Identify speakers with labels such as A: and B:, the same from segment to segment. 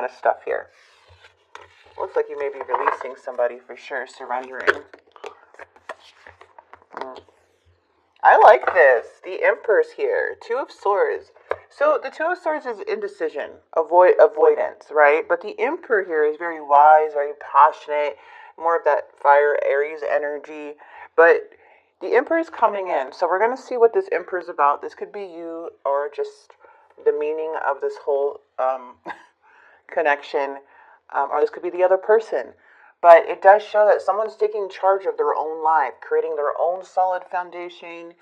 A: lot of stuff here. Looks like you may be releasing somebody for sure, surrendering. I like this. The Empress here. Two of Swords. So the Two of Swords is indecision, avoidance, right? But the Emperor here is very wise, very passionate, more of that fire Aries energy. But the Emperor is coming in. So we're going to see what this Emperor is about. This could be you or just the meaning of this whole connection. Or this could be the other person. But it does show that someone's taking charge of their own life, creating their own solid foundation,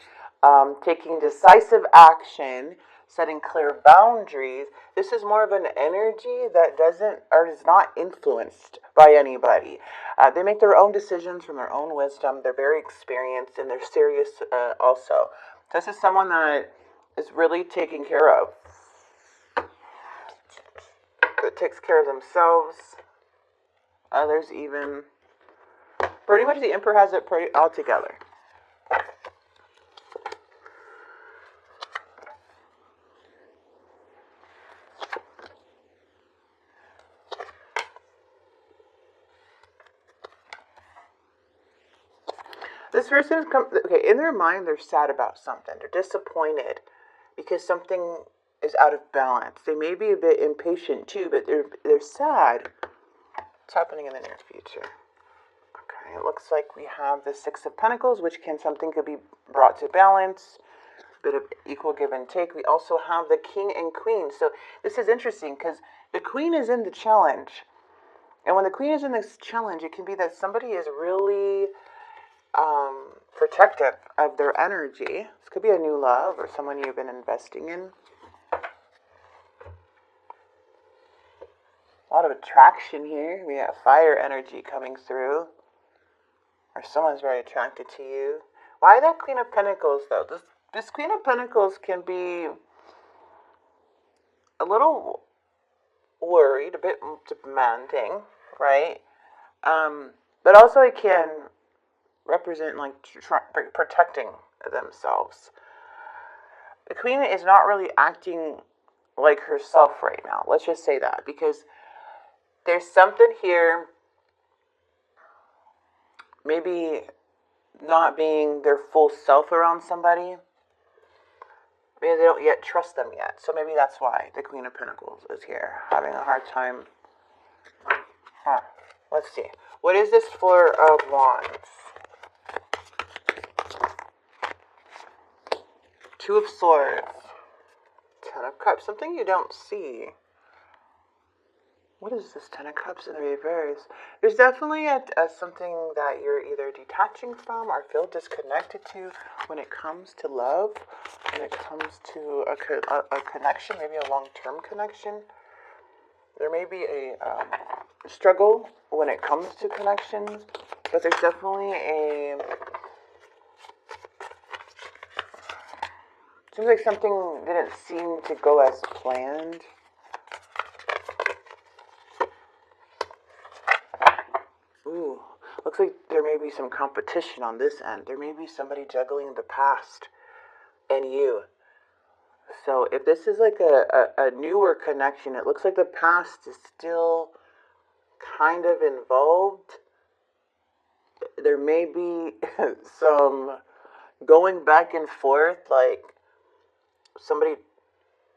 A: taking decisive action, setting clear boundaries. This is more of an energy that doesn't or is not influenced by anybody. They make their own decisions from their own wisdom. They're very experienced and they're serious also. This is someone that is really taking care of. That takes care of themselves. Others even. Pretty much the Emperor has it pretty all together. This person okay, in their mind they're sad about something. They're disappointed because something is out of balance. They may be a bit impatient too, but they're sad. What's happening in the near future? Okay, it looks like we have the Six of Pentacles, which something could be brought to balance. A bit of equal give and take. We also have the King and Queen. So this is interesting because the Queen is in the challenge. And when the Queen is in this challenge, it can be that somebody is really protective of their energy. This could be a new love or someone you've been investing in. A lot of attraction here. We have fire energy coming through. Or someone's very attracted to you. Why that Queen of Pentacles, though? This Queen of Pentacles can be a little worried, a bit demanding, right? But also it can represent like protecting themselves. The Queen is not really acting like herself right now. Let's just say that, because there's something here, maybe not being their full self around somebody. Maybe they don't yet trust them yet. So maybe that's why the Queen of Pentacles is here, having a hard time. Let's see. What is this Four of Wands? Two of Swords. Ten of Cups. Something you don't see. What is this Ten of Cups in the reverse? There's definitely something that you're either detaching from or feel disconnected to when it comes to love, when it comes to a connection, maybe a long-term connection. There may be a struggle when it comes to connections, but there's definitely seems like something didn't seem to go as planned. Ooh, looks like there may be some competition on this end. There may be somebody juggling the past and you. So if this is like a newer connection, it looks like the past is still kind of involved. There may be some going back and forth, like somebody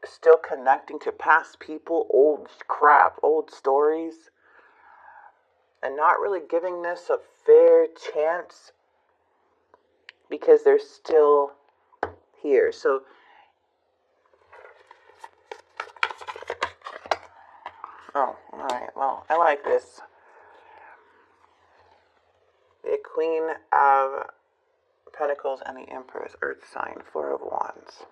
A: still connecting to past people, old crap, old stories, and not really giving this a fair chance because they're still here. So alright, well, I like this. The Queen of Pentacles and the Empress, Earth sign, Four of Wands.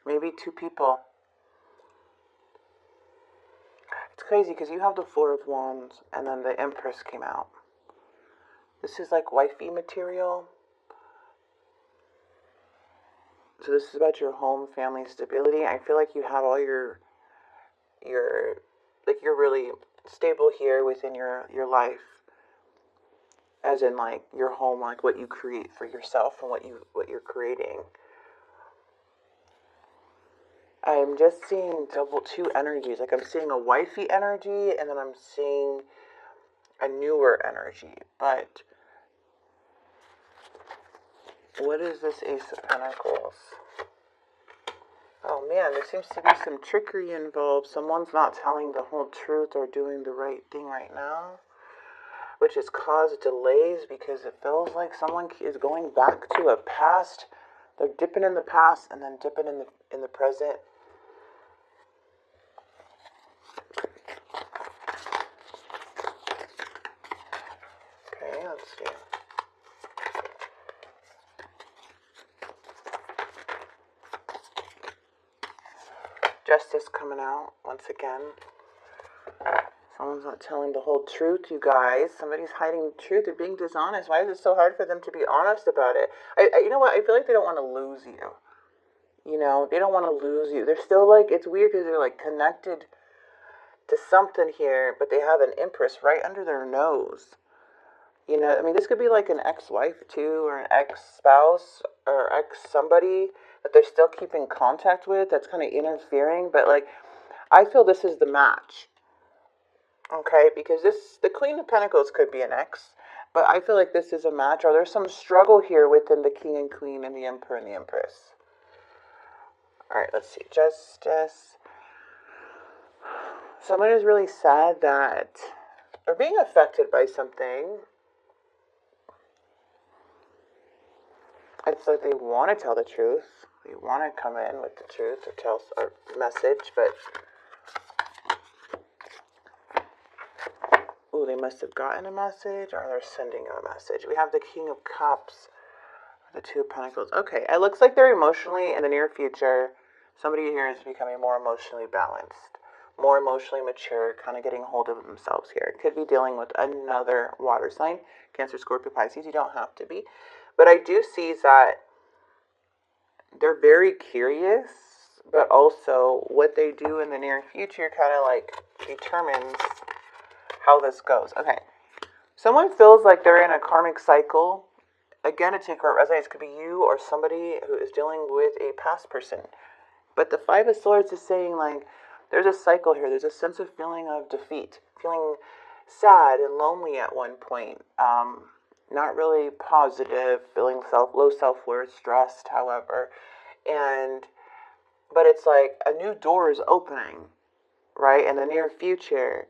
A: Maybe two people. It's crazy because you have the Four of Wands and then the Empress came out. This is like wifey material. So this is about your home, family, stability. I feel like you have all your like you're really stable here within your life. As in like your home, like what you create for yourself and what you're creating. I'm just seeing two energies. Like I'm seeing a wifey energy, and then I'm seeing a newer energy. But what is this Ace of Pentacles? Oh man, there seems to be some trickery involved. Someone's not telling the whole truth or doing the right thing right now, which has caused delays because it feels like someone is going back to a past. They're dipping in the past and then dipping in the present. Okay, let's see. Justice coming out once again. Someone's not telling the whole truth, you guys. Somebody's hiding the truth. They're being dishonest. Why is it so hard for them to be honest about it? You know what? I feel like they don't want to lose you. You know, they don't want to lose you. They're still like, it's weird because they're like connected to something here, but they have an Empress right under their nose. You know, I mean, this could be like an ex-wife too, or an ex-spouse, or ex-somebody that they're still keeping contact with that's kind of interfering. But like, I feel this is the match. Okay, because the Queen of Pentacles could be an ex, but I feel like this is a match, or there's some struggle here within the King and Queen and the Emperor and the Empress. All right, let's see. Justice. Someone is really sad that they're being affected by something. It's like they want to tell the truth. They want to come in with the truth or tell a message, but ooh, they must have gotten a message, or they're sending a message. We have the King of Cups, the Two of Pentacles. Okay, it looks like they're emotionally, in the near future, somebody here is becoming more emotionally balanced, more emotionally mature, kind of getting hold of themselves here. Could be dealing with another water sign, Cancer, Scorpio, Pisces. You don't have to be. But I do see that they're very curious, but also what they do in the near future kind of like determines how this goes. Okay, someone feels like they're in a karmic cycle. Again, to take where it resonates, could be you or somebody who is dealing with a past person. But the Five of Swords is saying like there's a cycle here. There's a sense of feeling of defeat, feeling sad and lonely at one point. Not really positive, feeling low self-worth, stressed, however. But it's like a new door is opening, right, in the near future.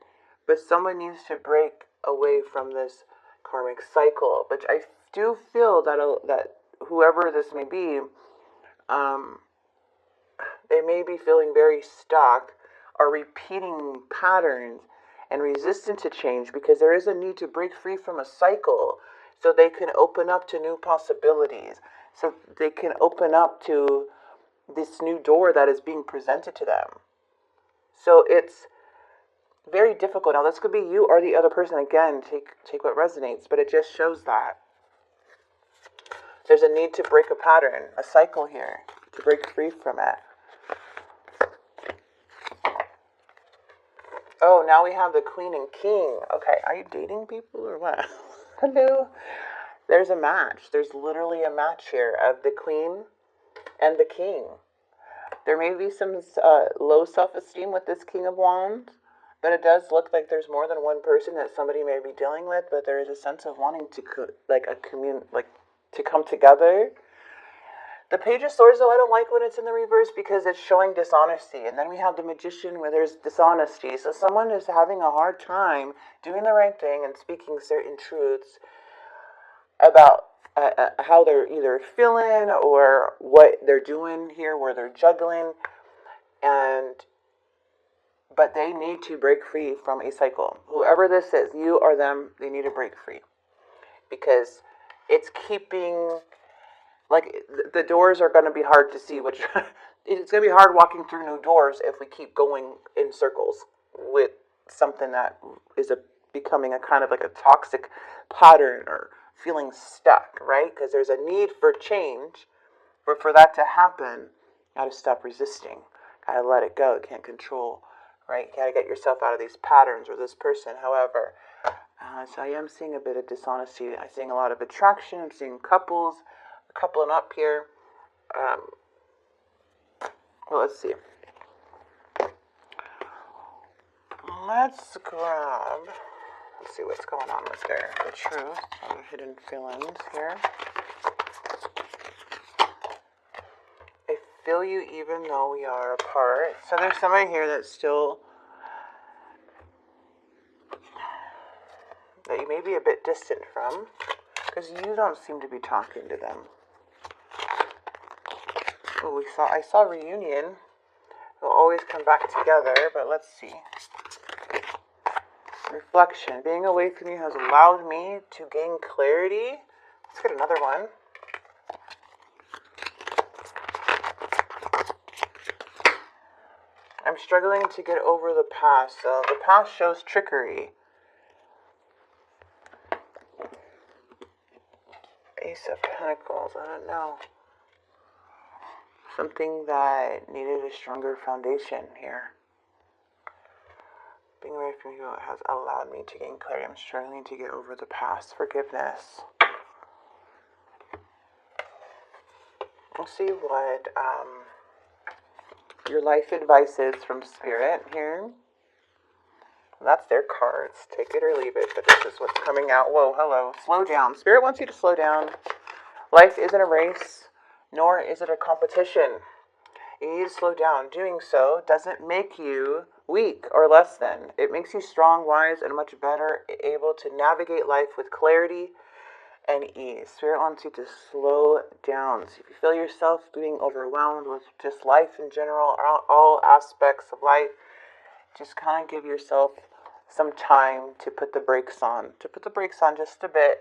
A: But someone needs to break away from this karmic cycle. But I do feel that whoever this may be, they may be feeling very stuck or repeating patterns and resistant to change because there is a need to break free from a cycle so they can open up to new possibilities, so they can open up to this new door that is being presented to them. So it's very difficult. Now, this could be you or the other person. Again, take what resonates, but it just shows that there's a need to break a pattern, a cycle here, to break free from it. Oh, now we have the Queen and King. Okay, are you dating people or what? Hello? There's a match. There's literally a match here of the Queen and the King. There may be some low self-esteem with this King of Wands, but it does look like there's more than one person that somebody may be dealing with, but there is a sense of wanting to to come together. The Page of Swords, though, I don't like when it's in the reverse because it's showing dishonesty. And then we have the Magician where there's dishonesty. So someone is having a hard time doing the right thing and speaking certain truths about how they're either feeling or what they're doing here, where they're juggling. But they need to break free from a cycle. Whoever this is, you or them, they need to break free. Because it's keeping... Like, the doors are going to be hard to see. It's going to be hard walking through new doors if we keep going in circles with something that is becoming a kind of like a toxic pattern or feeling stuck, right? Because there's a need for change. But for that to happen, you got to stop resisting. Got to let it go. You can't control, right? You got to get yourself out of these patterns or this person. However, so I am seeing a bit of dishonesty. I'm seeing a lot of attraction. I'm seeing couples. Coupling up here. Well, let's see. Let's grab, let's see what's going on with the truth, or the hidden feelings here. I feel you even though we are apart. So there's somebody here that's still, that you may be a bit distant from, because you don't seem to be talking to them. Oh, I saw reunion. We'll always come back together, but let's see. Reflection. Being away from you has allowed me to gain clarity. Let's get another one. I'm struggling to get over the past. So the past shows trickery. Ace of Pentacles. I don't know. Something that needed a stronger foundation here. Being away from you has allowed me to gain clarity. I'm struggling to get over the past. Forgiveness. We'll see what your life advice is from Spirit here. That's their cards. Take it or leave it, but this is what's coming out. Whoa, hello. Slow down. Spirit wants you to slow down. Life isn't a race, nor is it a competition. You need to slow down. Doing so doesn't make you weak or less than. It makes you strong, wise, and much better able to navigate life with clarity and ease. Spirit wants you to slow down. So if you feel yourself being overwhelmed with just life in general, all aspects of life, just kind of give yourself some time to put the brakes on. To put the brakes on just a bit,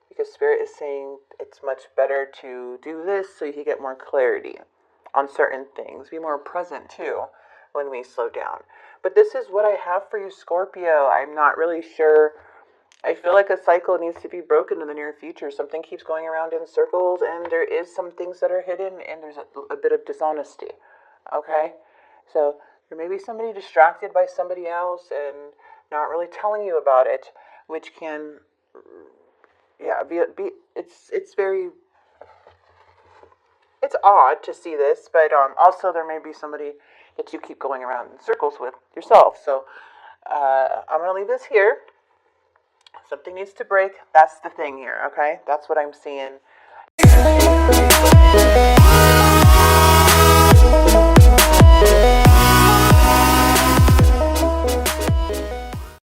A: because Spirit is saying it's much better to do this so you can get more clarity on certain things. Be more present too when we slow down. But this is what I have for you, Scorpio. I'm not really sure. I feel like a cycle needs to be broken in the near future. Something keeps going around in circles, and there is some things that are hidden, and there's a bit of dishonesty. Okay? So there may be somebody distracted by somebody else and not really telling you about it, which can, it's odd to see this, but also there may be somebody that you keep going around in circles with yourself. So I'm going to leave this here. Something needs to break. That's the thing here, okay? That's what I'm seeing.